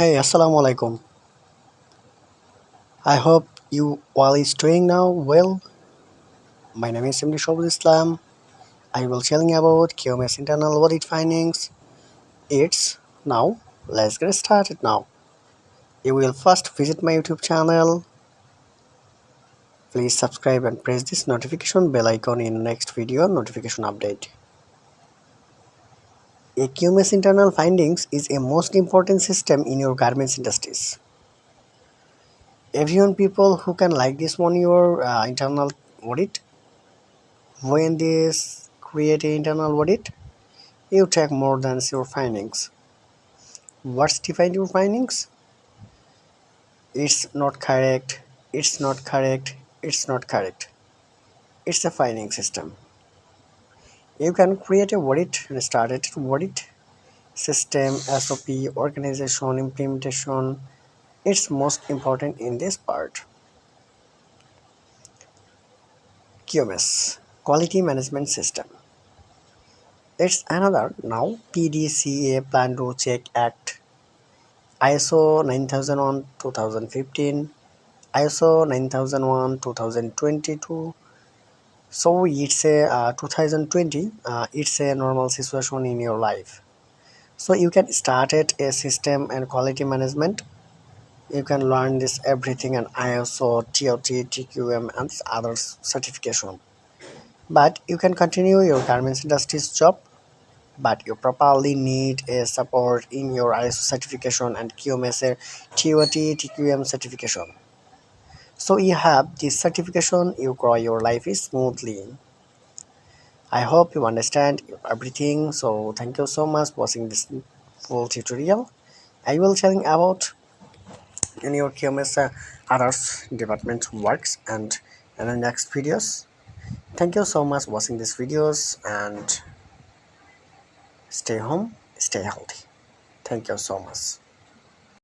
Hey, Assalamu alaikum. I hope you all is doing now well. My name is Simri Shobul Islam. I will telling about QMS internal audit findings. It's now. Let's get started now. You will first visit my YouTube channel. Please subscribe and press this notification bell icon in next video notification update. A QMS internal findings is a most important system in your garments industries. Everyone people who can like this one your internal audit. When this create an internal audit, you check more than your findings. What's define your findings? It's not correct, it's not correct, it's not correct. It's a finding system. You can create a audit and start it audit system, SOP, organization, implementation. It's most important in this part. QMS, Quality Management System. It's another now PDCA Plan to Check Act ISO 9001 2015, ISO 9001 2022. So it's a 2020. It's a normal situation in your life. So you can start it a system and quality management. You can learn this everything and ISO, TOT, TQM, and other certification. But you can continue your garments industry's job. But you probably need a support in your ISO certification and QMS TOT, TQM certification. So you have this certification, you grow your life is smoothly. I hope you understand everything. So thank you so much for watching this full tutorial. I will telling about in your QMS others department works and in the next videos. Thank you so much for watching these videos and stay home, stay healthy. Thank you so much.